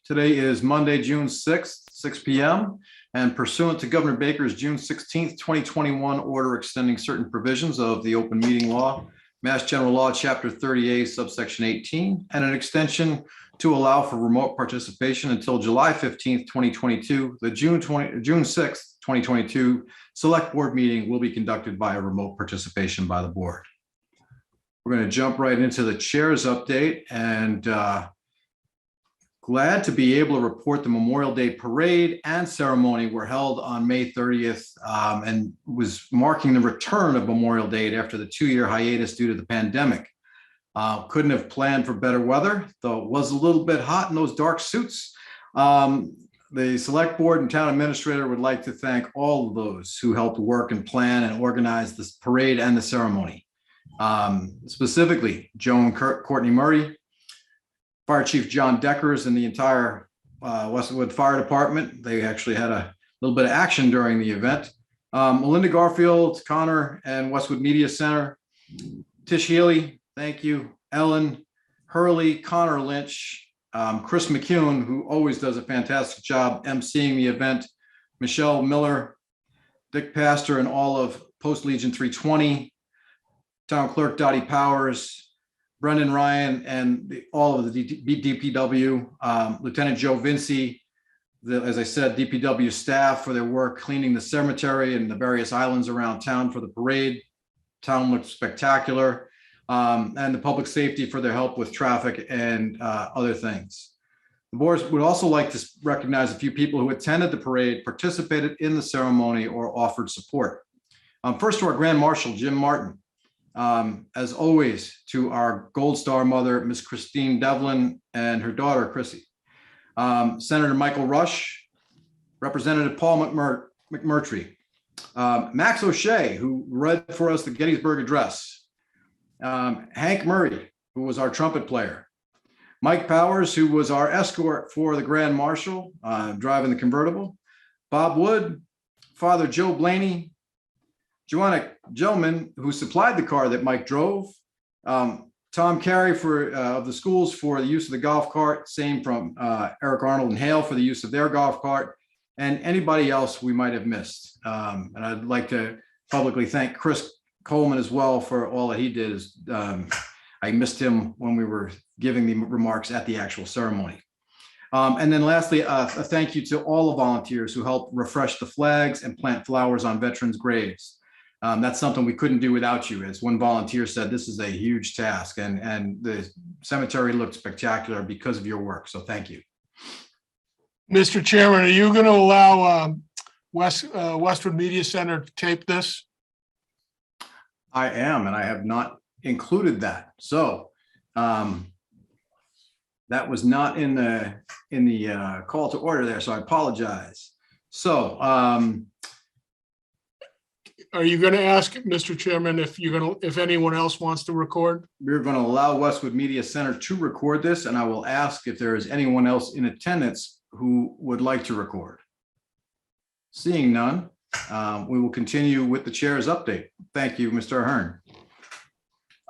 Today is Monday, June 6th, 6 p.m. And pursuant to Governor Baker's June 16th, 2021 order extending certain provisions of the open meeting law, Mass General Law, Chapter 30A, subsection 18, and an extension to allow for remote participation until July 15th, 2022, the June 6th, 2022 Select Board meeting will be conducted by a remote participation by the board. We're going to jump right into the chair's update, and glad to be able to report the Memorial Day parade and ceremony were held on May 30th and was marking the return of Memorial Day after the 2-year hiatus due to the pandemic. Couldn't have planned for better weather, though it was a little bit hot in those dark suits. The Select Board and Town Administrator would like to thank all of those who helped work and plan and organize this parade and the ceremony. Specifically, Joan Courtney Murray, Fire Chief John Deckers, and the entire Westwood Fire Department. They actually had a little bit of action during the event. Melinda Garfield, Connor, and Westwood Media Center. Tish Healy, thank you. Ellen, Hurley, Connor Lynch, Chris McCune, who always does a fantastic job emceeing the event, Michelle Miller, Dick Pastor, and all of Post Legion 320, Town Clerk Dottie Powers, Brendan Ryan, and all of the DPW, Lieutenant Joe Vinci, as I said, DPW staff for their work cleaning the cemetery and the various islands around town for the parade. Town looked spectacular. And the public safety for their help with traffic and other things. The board would also like to recognize a few people who attended the parade, participated in the ceremony, or offered support. First, to our Grand Marshal, Jim Martin. As always, to our Gold Star mother, Miss Christine Devlin, and her daughter, Chrissy. Senator Michael Rush, Representative Paul McMurtry, Max O'Shea, who read for us the Gettysburg Address, Hank Murray, who was our trumpet player, Mike Powers, who was our escort for the Grand Marshal, driving the convertible, Bob Wood, Father Joe Blaney, Joanna Gelman, who supplied the car that Mike drove, Tom Carey of the schools for the use of the golf cart, same from Eric Arnold and Hale for the use of their golf cart, and anybody else we might have missed. And I'd like to publicly thank Chris Coleman as well for all that he did. I missed him when we were giving the remarks at the actual ceremony. And then lastly, a thank you to all the volunteers who helped refresh the flags and plant flowers on veterans' graves. That's something we couldn't do without you. As one volunteer said, this is a huge task, and the cemetery looked spectacular because of your work. So thank you. Mr. Chairman, are you going to allow Westwood Media Center to tape this? I am, and I have not included that. So that was not in the call to order there, so I apologize. So are you going to ask, Mr. Chairman, if anyone else wants to record? We're going to allow Westwood Media Center to record this, and I will ask if there is anyone else in attendance who would like to record. Seeing none, we will continue with the chair's update. Thank you, Mr. Ahern.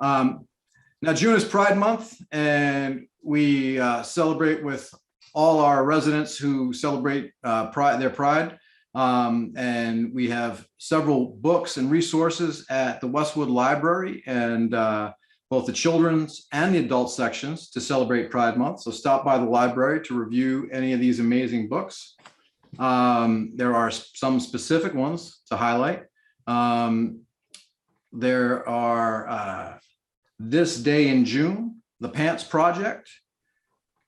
Now, June is Pride Month, and we celebrate with all our residents who celebrate their pride. And we have several books and resources at the Westwood Library, and both the children's and the adult sections to celebrate Pride Month. So stop by the library to review any of these amazing books. There are some specific ones to highlight. There are This Day in June, The Pants Project,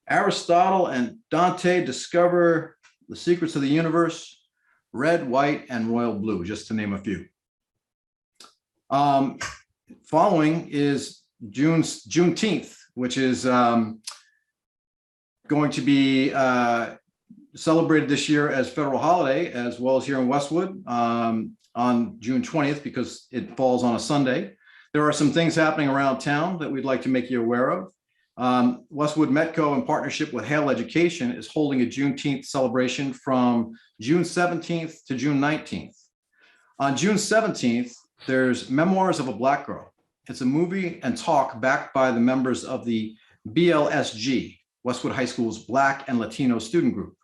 Aristotle and Dante Discover the Secrets of the Universe, Red, White, and Royal Blue, just to name a few. Following is Juneteenth, which is going to be celebrated this year as federal holiday, as well as here in Westwood on June 20th, because it falls on a Sunday. There are some things happening around town that we'd like to make you aware of. Westwood Metco, in partnership with Hale Education, is holding a Juneteenth celebration from June 17th to June 19th. On June 17th, there's Memoirs of a Black Girl. It's a movie and talk backed by the members of the BLSG, Westwood High School's Black and Latino student group.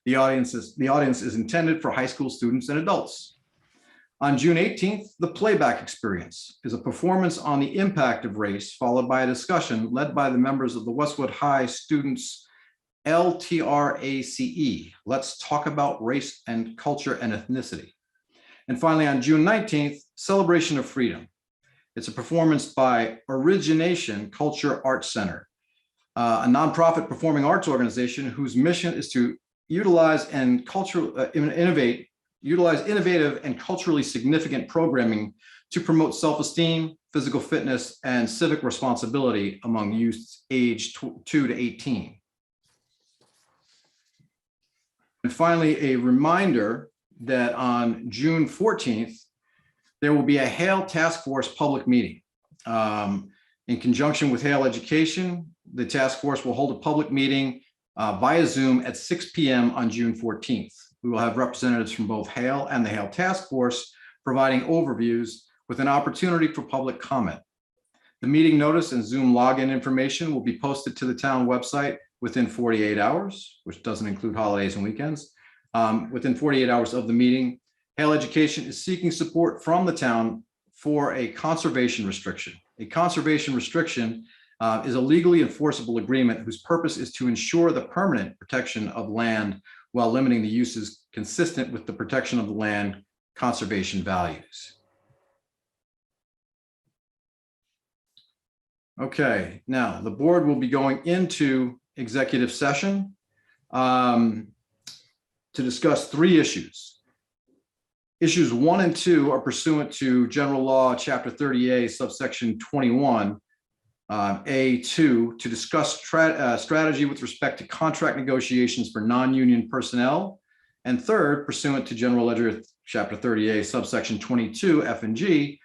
The audience is intended for high school students and adults. On June 18th, the Playback Experience is a performance on the impact of race, followed by a discussion led by the members of the Westwood High Students LTRACE. Let's talk about race and culture and ethnicity. And finally, on June 19th, Celebration of Freedom. It's a performance by Origination Culture Arts Center, a nonprofit performing arts organization whose mission is to utilize innovative and culturally significant programming to promote self-esteem, physical fitness, and civic responsibility among youth aged 2 to 18. And finally, a reminder that on June 14th, there will be a Hale Task Force public meeting. In conjunction with Hale Education, the task force will hold a public meeting via Zoom at 6 p.m. on June 14th. We will have representatives from both Hale and the Hale Task Force providing overviews with an opportunity for public comment. The meeting notice and Zoom login information will be posted to the town website within 48 hours, which doesn't include holidays and weekends. Within 48 hours of the meeting, Hale Education is seeking support from the town for a conservation restriction. A conservation restriction is a legally enforceable agreement whose purpose is to ensure the permanent protection of land while limiting the uses consistent with the protection of the land conservation values. Okay, now the board will be going into executive session to discuss 3 issues. Issues 1 and 2 are pursuant to General Law, Chapter 30A, subsection 21, A2, to discuss strategy with respect to contract negotiations for non-union personnel. And third, pursuant to General Ledger, Chapter 30A, subsection 22, F and G,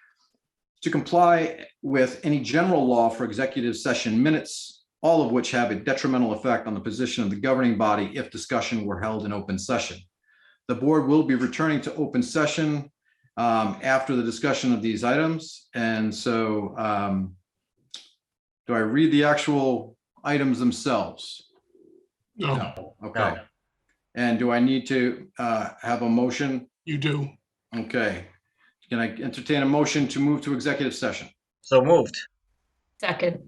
to comply with any general law for executive session minutes, all of which have a detrimental effect on the position of the governing body if discussion were held in open session. The board will be returning to open session after the discussion of these items. And so do I read the actual items themselves? No, Okay. No. And do I need to have a motion? you do. Okay. Can I entertain a motion to move to executive session? So moved. Second.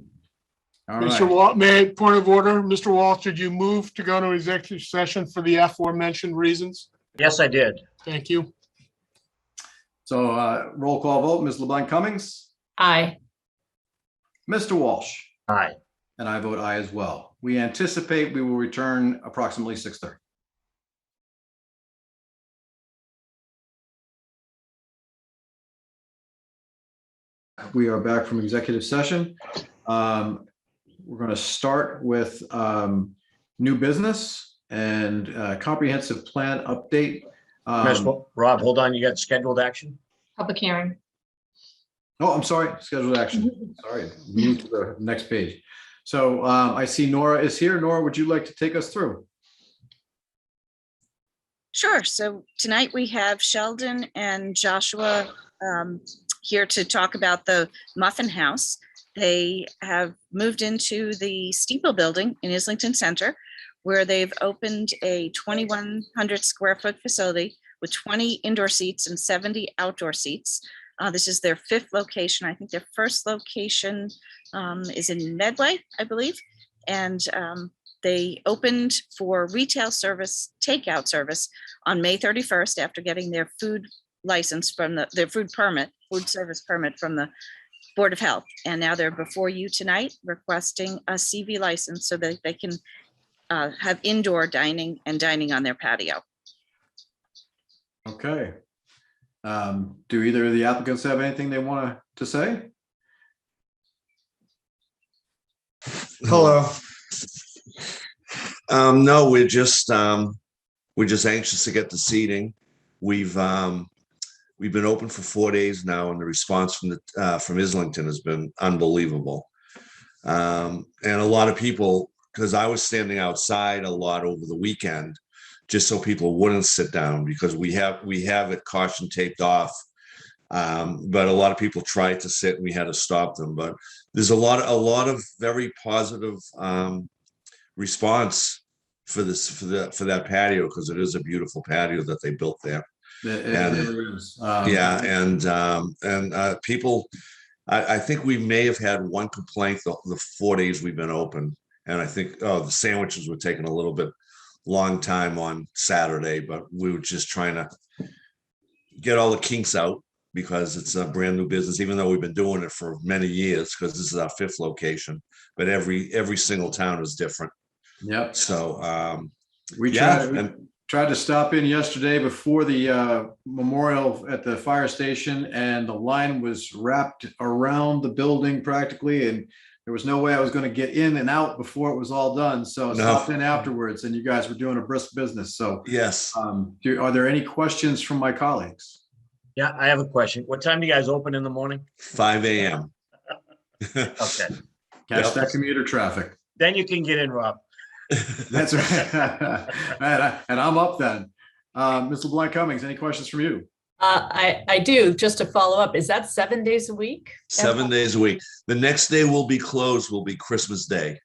All Mr. right. Walt, point of order, Mr. Walsh, did you move to go to executive session for the aforementioned reasons? Yes, I did. Thank you. So roll call vote, Ms. LeBlanc Cummings, Aye. Mr. Walsh, Aye. and I vote aye as well. We anticipate we will return approximately 6:30. We are back from executive session. We're going to start with new business and comprehensive plan update. Rob, hold on. You got scheduled action? Public hearing. Oh, I'm sorry, scheduled action. Sorry, move to the next page. So I see Nora is here. Nora, would you like to take us through? Sure. So tonight we have Sheldon and Joshua here to talk about the Muffin House. They have moved into the Steeple building in Islington Center, where they've opened a 2,100 square foot facility with 20 indoor seats and 70 outdoor seats. This is their 5th location. I think their first location is in Medway, I believe. And they opened for retail service, takeout service on May 31st after getting their food license from their food service permit from the Board of Health. And now they're before you tonight requesting a CV license so that they can have indoor dining and dining on their patio. Okay. Do either of the applicants have anything they want to say? Hello. No, we're just anxious to get the seating. We've been open for 4 days now, and the response from Islington has been unbelievable. And a lot of people, because I was standing outside a lot over the weekend, just so people wouldn't sit down, because we have it caution taped off. But a lot of people tried to sit and we had to stop them. But there's a lot of very positive response for that patio, because it is a beautiful patio that they built there. It really is. Yeah, and people, I think we may have had one complaint the 4 days we've been open, and I think the sandwiches were taking a little bit long time on Saturday, but we were just trying to get all the kinks out because it's a brand new business, even though we've been doing it for many years, because this is our 5th location, but every single town is different. Yep. So We tried to stop in yesterday before the memorial at the fire station, and the line was wrapped around the building practically, and there was no way I was going to get in and out before it was all done. So I stopped in afterwards, and you guys were doing a brisk business. So yes. Are there any questions from my colleagues? Yeah, I have a question. What time do you guys open in the morning? 5 a.m. Okay, Catch that commuter traffic. then you can get in, Rob. That's right. And I'm up then. Ms. LeBlanc Cummings, any questions from you? I do, just to follow up, is that 7 days a week? 7 days a week. The next day we'll be closed will be Christmas Day.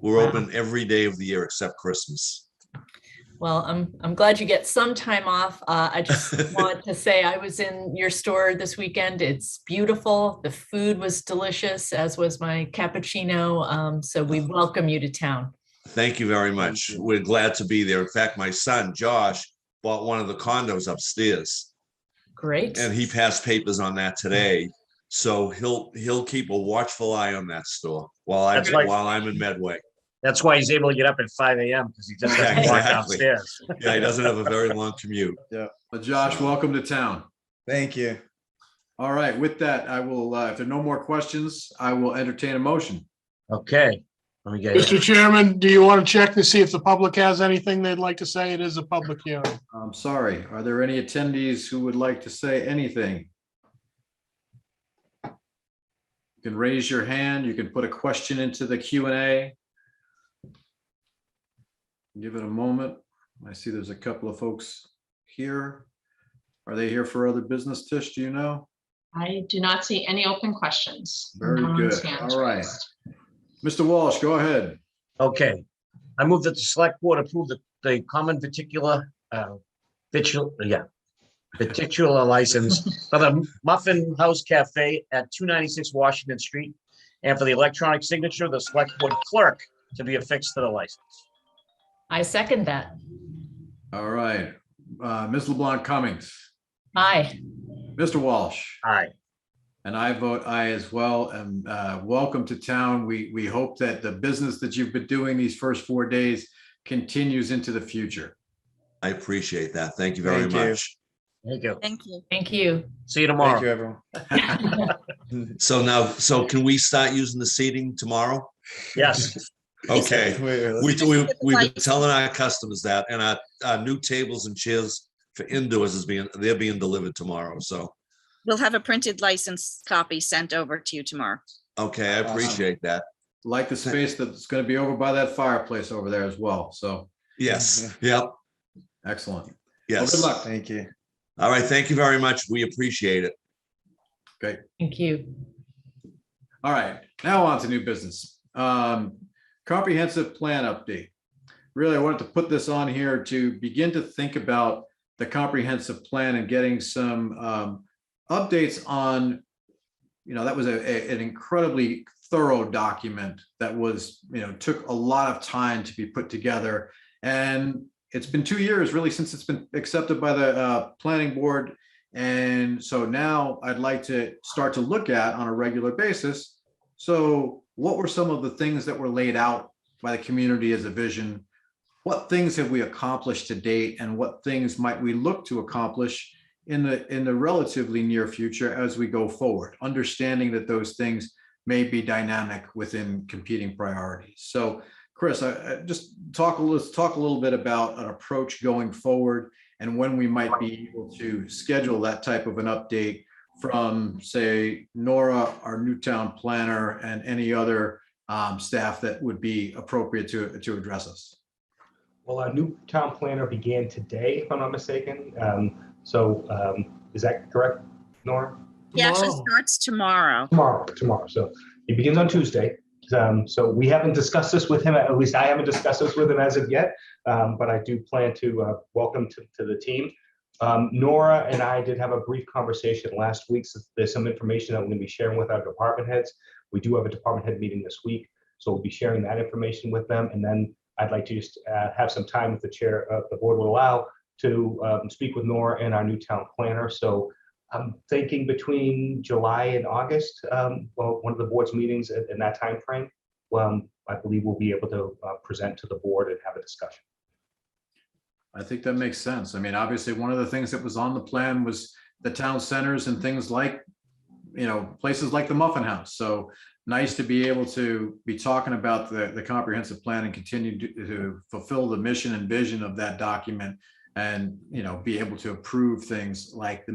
We're open every day of the year except Christmas. Well, I'm glad you get some time off. I just want to say I was in your store this weekend. It's beautiful. The food was delicious, as was my cappuccino. So we welcome you to town. Thank you very much. We're glad to be there. In fact, my son, Josh, bought one of the condos upstairs. Great. And he passed papers on that today. So he'll keep a watchful eye on that store while I'm in Medway. That's why he's able to get up at 5 a.m. because he just doesn't walk Exactly. downstairs. Yeah, he doesn't have a very long commute. Yeah. Well, Josh, welcome to town. Thank you. All right. With that, I will, if there are no more questions, I will entertain a motion. Okay, let me get Mr. it. Chairman, do you want to check to see if the public has anything they'd like to say? It is a public hearing. I'm sorry. Are there any attendees who would like to say anything? You can raise your hand. You can put a question into the Q&A. Give it a moment. I see there's a couple of folks here. Are they here for other business, Tish? Do you know? I do not see any open questions. Very No one's good. hands All right. raised. Mr. Walsh, go ahead. Okay, I move that the select board approve the common particular particular license for the Muffin House Cafe at 296 Washington Street, and for the electronic signature of the select board clerk to be affixed to the license. I second that. All right. Ms. LeBlanc Cummings, Aye. Mr. Walsh, Aye. and I vote aye as well. And welcome to town. We hope that the business that you've been doing these first 4 days continues into the future. I appreciate that. Thank you very Thank you. much. Thank you. Thank you. Thank you. See you Thank tomorrow. you, everyone. So can we start using the seating tomorrow? Yes. Okay. Wait, We've been telling our customers that, and our new tables and chairs for indoors they're being delivered tomorrow. So, We'll have a printed license copy sent over to you tomorrow. okay, I appreciate that. Like the space that's going to be over by that fireplace over there as well. So Yes. Yep. excellent. Well, Yes. good luck. Thank you. All right. Thank you very much. We appreciate it. Okay. Thank you. All right. Now on to new business. Comprehensive plan update. Really, I wanted to put this on here to begin to think about the comprehensive plan and getting some updates on, that was an incredibly thorough document that was, took a lot of time to be put together. And it's been 2 years really since it's been accepted by the planning board. And so now I'd like to start to look at on a regular basis. So what were some of the things that were laid out by the community as a vision? What things have we accomplished to date, and what things might we look to accomplish in the relatively near future as we go forward, understanding that those things may be dynamic within competing priorities. So Chris, let's talk a little bit about an approach going forward and when we might be able to schedule that type of an update from, say, Nora, our Newtown planner, and any other staff that would be appropriate to address us. Well, our new town planner began today, if I'm not mistaken. Is that correct, Nora? He actually starts tomorrow. Tomorrow. So he begins on Tuesday. He's So we haven't discussed this with him, at least I haven't discussed this with him as of yet, but I do plan to welcome to the team. Nora and I did have a brief conversation last week. So there's some information that we're going to be sharing with our department heads. We do have a department head meeting this week, so we'll be sharing that information with them. And then I'd like to just have some time, if the chair of the board will allow, to speak with Nora and our new town planner. So I'm thinking between July and August, one of the board's meetings in that time frame. I believe we'll be able to present to the board and have a discussion. I think that makes sense. I mean, obviously, one of the things that was on the plan was the town centers and things like, places like the Muffin House. So nice to be able to be talking about the comprehensive plan and continue to fulfill the mission and vision of that document, and, be able to approve things like the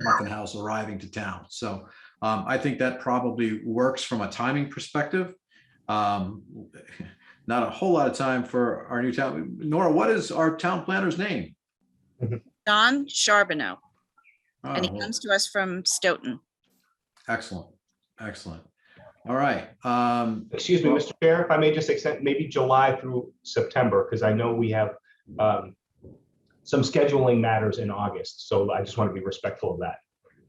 Muffin House arriving to town. So I think that probably works from a timing perspective. Not a whole lot of time for our new town. Nora, what is our town planner's name? Don Charbonneau, Oh, and he well, comes to us from Stoughton. excellent. Excellent. All right. Excuse me, Mr. Chair, if I may just extend maybe July through September, because I know we have some scheduling matters in August. So I just want to be respectful of that.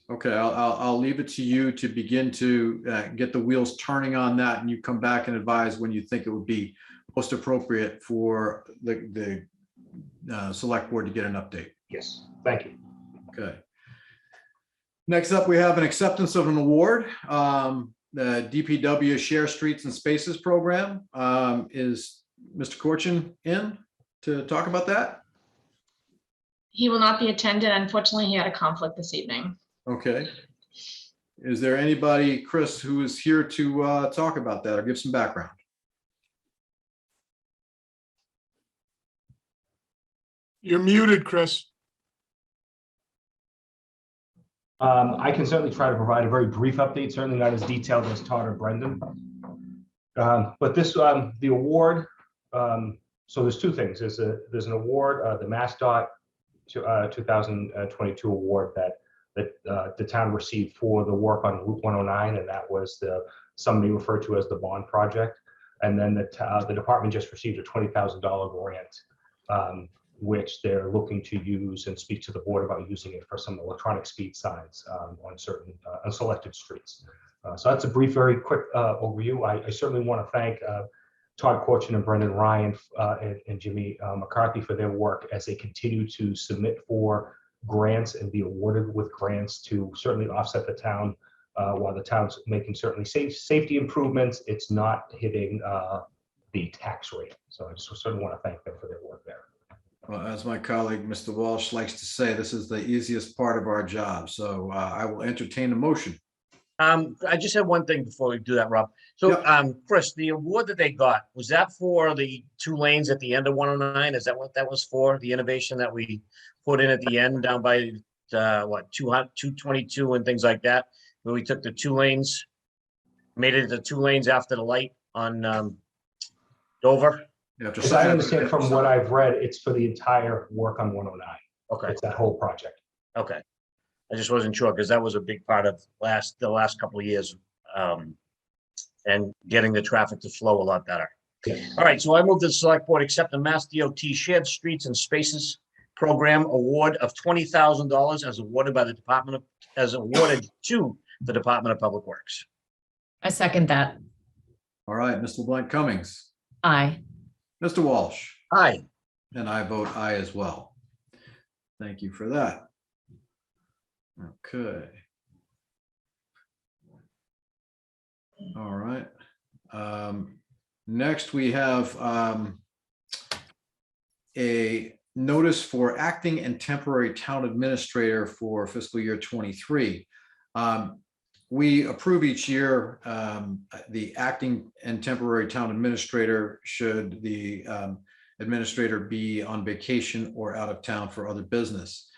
Okay, I'll leave it to you to begin to get the wheels turning on that, and you come back and advise when you think it would be most appropriate for the select board to get an update. Yes, thank you. Okay. Next up, we have an acceptance of an award. The DPW Share Streets and Spaces program. Is Mr. Corchin in to talk about that? He will not be attended. Unfortunately, he had a conflict this evening. Okay. Is there anybody, Chris, who is here to talk about that or give some background? You're muted, Chris. I can certainly try to provide a very brief update, certainly not as detailed as Todd or Brendan. But this, the award, so there's two things. There's an award, the MassDOT 2022 award that the town received for the work on Route 109, and that was somebody referred to as the bond project. And then the department just received a $20,000 grant, which they're looking to use and speak to the board about using it for some electronic speed signs on certain unselected streets. So that's a brief, very quick overview. I certainly want to thank Todd Corchin and Brendan Ryan and Jimmy McCarthy for their work as they continue to submit for grants and be awarded with grants to certainly offset the town. While the town's making certainly safety improvements, it's not hitting the tax rate. So I just certainly want to thank them for their work there. Well, as my colleague, Mr. Walsh, likes to say, this is the easiest part of our job. So I will entertain a motion. I just have one thing before we do that, Rob. So, Chris, the award that they got, was that for the 2 lanes at the end of 109? Is that what that was for? The innovation that we put in at the end down by 222 and things like that, where we took the 2 lanes, made it the 2 lanes after the light on Dover? As I understand from what I've read, it's for the entire work on 109. Okay. It's that whole project. Okay. I just wasn't sure because that was a big part of the last couple of years, and getting the traffic to flow a lot better. Yeah. All right, so I move the select board accept the Mass DOT Shared Streets and Spaces Program award of $20,000 as awarded to the Department of Public Works. I second that. All right, Mr. LeBlanc Cummings, Aye. Mr. Walsh, Aye. and I vote aye as well. Thank you for that. Okay. All right. Next, we have a notice for acting and temporary town administrator for fiscal year 23. We approve each year the acting and temporary town administrator should the administrator be on vacation or out of town for other business.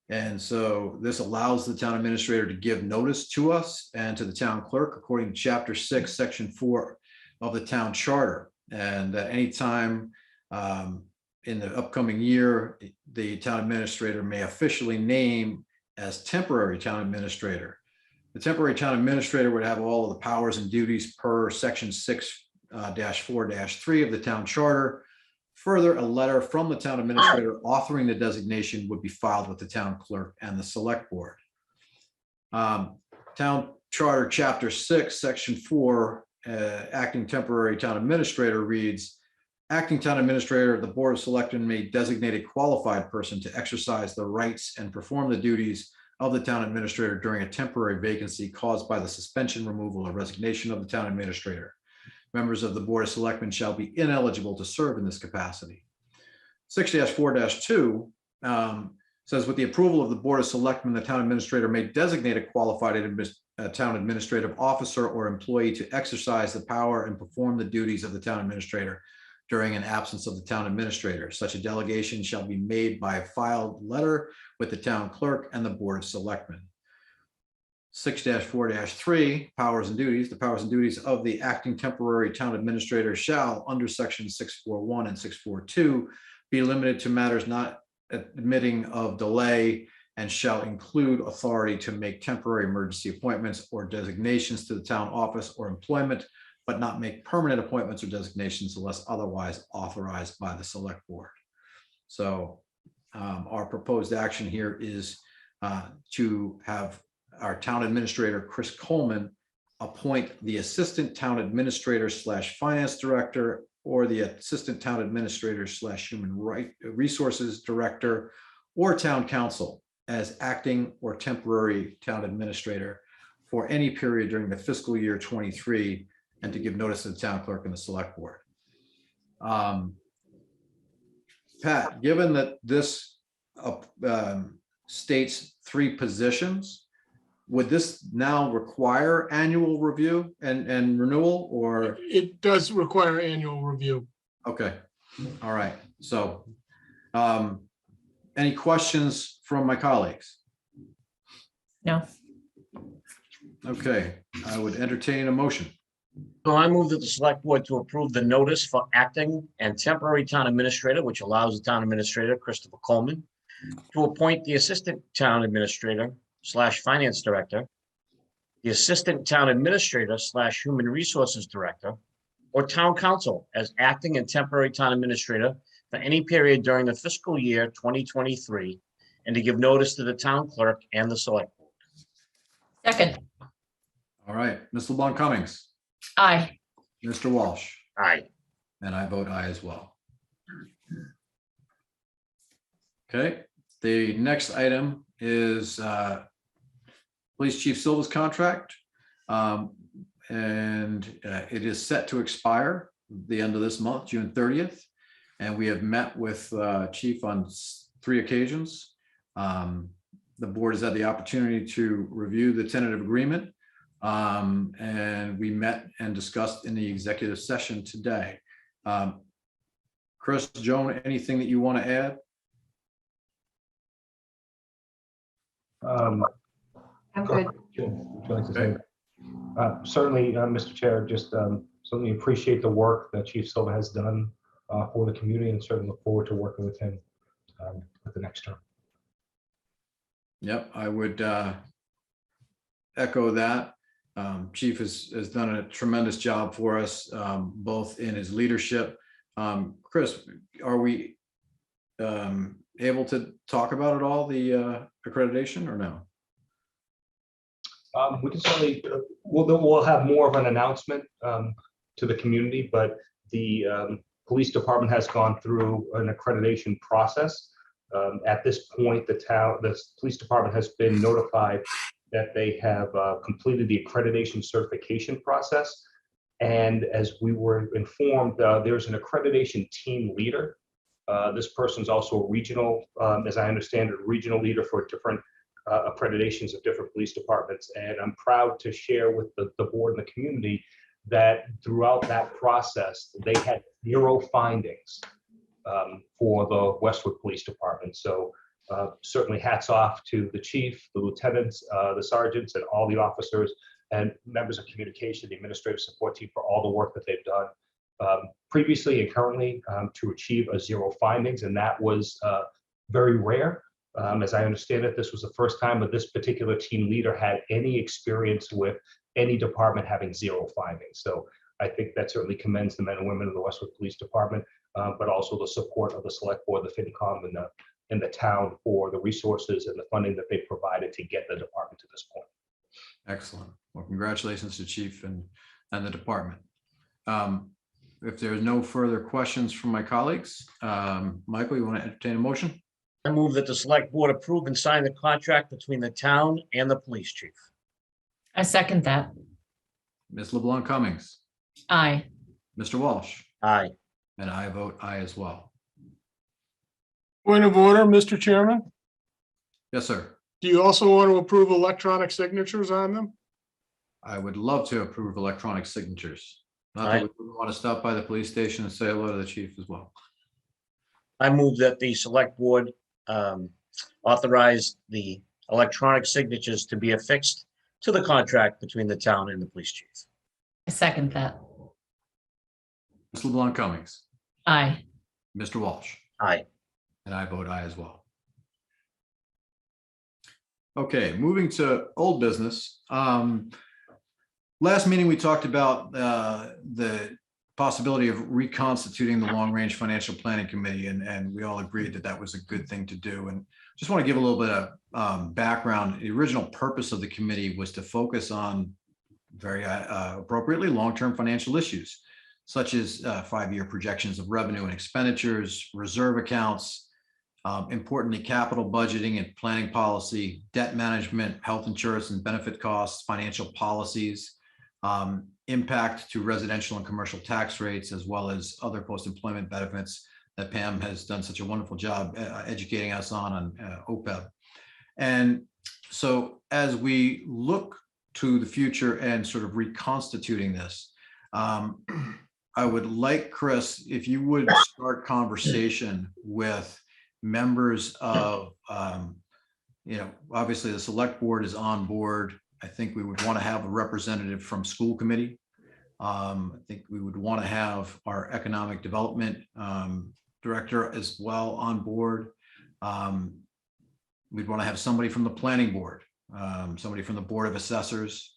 And so this allows the town administrator to give notice to us and to the town clerk according to Chapter 6, Section 4 of the town charter. And at any time in the upcoming year, the town administrator may officially name as temporary town administrator The temporary town administrator would have all of the powers and duties per section 6-4-3 of the town charter. Further, a letter from the town administrator authoring the designation would be filed with the town clerk and the select board. Town Charter, Chapter 6, Section 4, acting temporary town administrator reads, acting town administrator, the Board of Selectmen may designate a qualified person to exercise the rights and perform the duties of the town administrator during a temporary vacancy caused by the suspension, removal, or resignation of the town administrator. Members of the Board of Selectmen shall be ineligible to serve in this capacity. 6-4-2 says, with the approval of the Board of Selectmen, the town administrator may designate a qualified town administrative officer or employee to exercise the power and perform the duties of the town administrator during an absence of the town administrator. Such a delegation shall be made by a filed letter with the town clerk and the Board of Selectmen. 6-4-3, powers and duties. The powers and duties of the acting temporary town administrator shall, under section 641 and 642, be limited to matters not admitting of delay and shall include authority to make temporary emergency appointments or designations to the town office or employment, but not make permanent appointments or designations unless otherwise authorized by the select board. So our proposed action here is to have our town administrator, Chris Coleman, appoint the assistant town administrator / finance director or the assistant town administrator / human resources director or town council as acting or temporary town administrator for any period during the fiscal year 23, and to give notice to the town clerk and the select board. Pat, given that this states 3 positions, would this now require annual review and renewal, or? It does require annual review. Okay, all right. So any questions from my colleagues? No. Okay, I would entertain a motion. So I move that the select board to approve the notice for acting and temporary town administrator, which allows the town administrator, Christopher Coleman, to appoint the assistant town administrator / finance director, the assistant town administrator / human resources director, or town council as acting and temporary town administrator for any period during the fiscal year 2023, and to give notice to the town clerk and the select board. Second. All right, Ms. LeBlanc Cummings, Aye. Mr. Walsh, Aye. and I vote aye as well. Okay, the next item is Police Chief Silva's contract. And it is set to expire the end of this month, June 30th. And we have met with Chief on 3 occasions. The board has had the opportunity to review the tentative agreement. And we met and discussed in the executive session today. Chris, Joan, anything that you want to add? I'm good. Would you like to say? Certainly, Mr. Chair, just certainly appreciate the work that Chief Silva has done for the community, and certainly look forward to working with him with the next term. Yep, I would echo that. Chief has done a tremendous job for us, both in his leadership. Chris, are we able to talk about it all, the accreditation, or no? We can certainly, we'll have more of an announcement to the community, but the police department has gone through an accreditation process. At this point, the police department has been notified that they have completed the accreditation certification process. And as we were informed, there's an accreditation team leader. This person's also a regional, as I understand it, regional leader for different accreditations of different police departments. And I'm proud to share with the board and the community that throughout that process, they had 0 findings for the Westwood Police Department. So certainly hats off to the chief, the lieutenants, the sergeants, and all the officers and members of communication, the administrative support team, for all the work that they've done previously and currently to achieve a 0 findings. And that was very rare. As I understand it, this was the first time that this particular team leader had any experience with any department having 0 findings. So I think that certainly commends the men and women of the Westwood Police Department, but also the support of the Select Board, the FinCom, and the town for the resources and the funding that they provided to get the department to this point. Excellent. Well, congratulations to Chief and the department. If there's no further questions from my colleagues, Michael, you want to entertain a motion? I move that the select board approve and sign the contract between the town and the police chief. I second that. Ms. LeBlanc Cummings, Aye. Mr. Walsh, Aye. and I vote aye as well. Point of order, Mr. Chairman. Yes, sir. Do you also want to approve electronic signatures on them? I would love to approve electronic signatures. Not Aye. that we wouldn't want to stop by the police station and say hello to the chief as well. I move that the select board authorize the electronic signatures to be affixed to the contract between the town and the police chief. I second that. Ms. LeBlanc Cummings, Aye. Mr. Walsh, Aye. and I vote aye as well. Okay, moving to old business. Last meeting, we talked about the possibility of reconstituting the Long Range Financial Planning Committee, and we all agreed that that was a good thing to do. And just want to give a little bit of background. The original purpose of the committee was to focus on very appropriately long-term financial issues, such as 5-year projections of revenue and expenditures, reserve accounts, importantly, capital budgeting and planning policy, debt management, health insurance and benefit costs, financial policies, impact to residential and commercial tax rates, as well as other post-employment benefits that Pam has done such a wonderful job educating us on OPEB. And so as we look to the future and sort of reconstituting this, I would like, Chris, if you would start conversation with members of, obviously the select board is on board. I think we would want to have a representative from school committee. I think we would want to have our economic development director as well on board. We'd want to have somebody from the planning board, somebody from the board of assessors,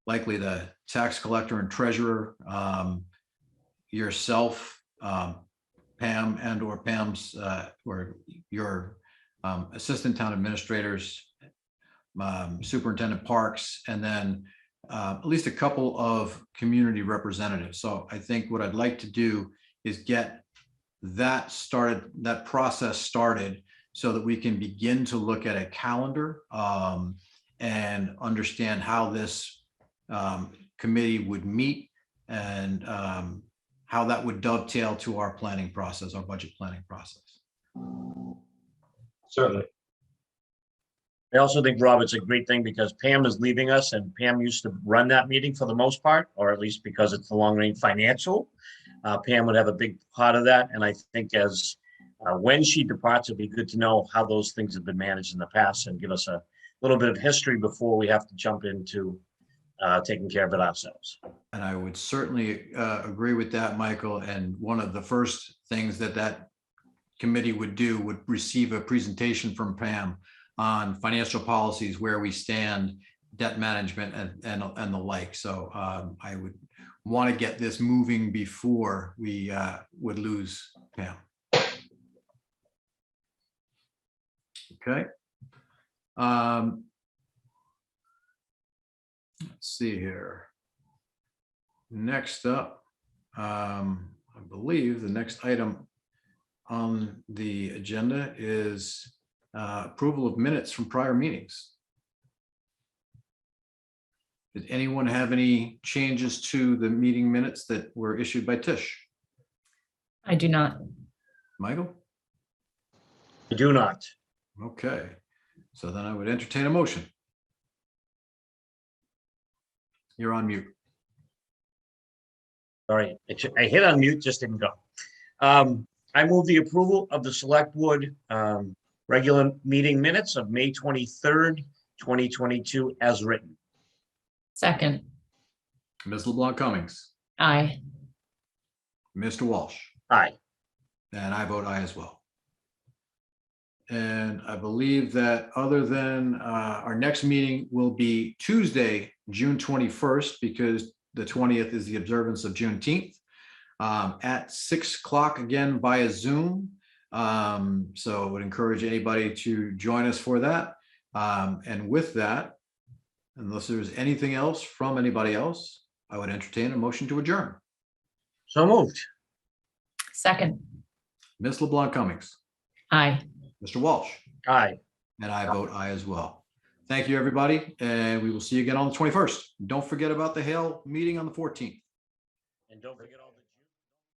likely the tax collector and treasurer, yourself, Pam, and or Pam's or your assistant town administrators, superintendent parks, and then at least a couple of community representatives. So I think what I'd like to do is get that started, that process started, so that we can begin to look at a calendar and understand how this committee would meet and how that would dovetail to our planning process, our budget planning process. Certainly. I also think, Rob, it's a great thing because Pam is leaving us, and Pam used to run that meeting for the most part, or at least because it's the long range financial. Pam would have a big part of that. And I think as when she departs, it'd be good to know how those things have been managed in the past and give us a little bit of history before we have to jump into taking care of it ourselves. And I would certainly agree with that, Michael. And one of the first things that committee would do would receive a presentation from Pam on financial policies, where we stand, debt management, and the like. So I would want to get this moving before we would lose Pam. Okay. Let's see here. Next up, I believe the next item on the agenda is approval of minutes from prior meetings. Did anyone have any changes to the meeting minutes that were issued by Tish? I do not. Michael? I do not. Okay, so then I would entertain a motion. You're on mute. Sorry, I hit on mute, just didn't go. I move the approval of the select board regular meeting minutes of May 23rd, 2022 as written. Second. Ms. LeBlanc Cummings, Aye. Mr. Walsh, Aye. and I vote aye as well. And I believe that other than our next meeting will be Tuesday, June 21st, because the 20th is the observance of Juneteenth, at 6 o'clock again via Zoom. So I would encourage anybody to join us for that. And with that, unless there's anything else from anybody else, I would entertain a motion to adjourn. So moved. Second, Ms. LeBlanc Cummings, aye. Mr. Walsh, Aye. and I vote aye as well. Thank you, everybody, and we will see you again on the 21st. Don't forget about the Hale meeting on the 14th. And don't forget.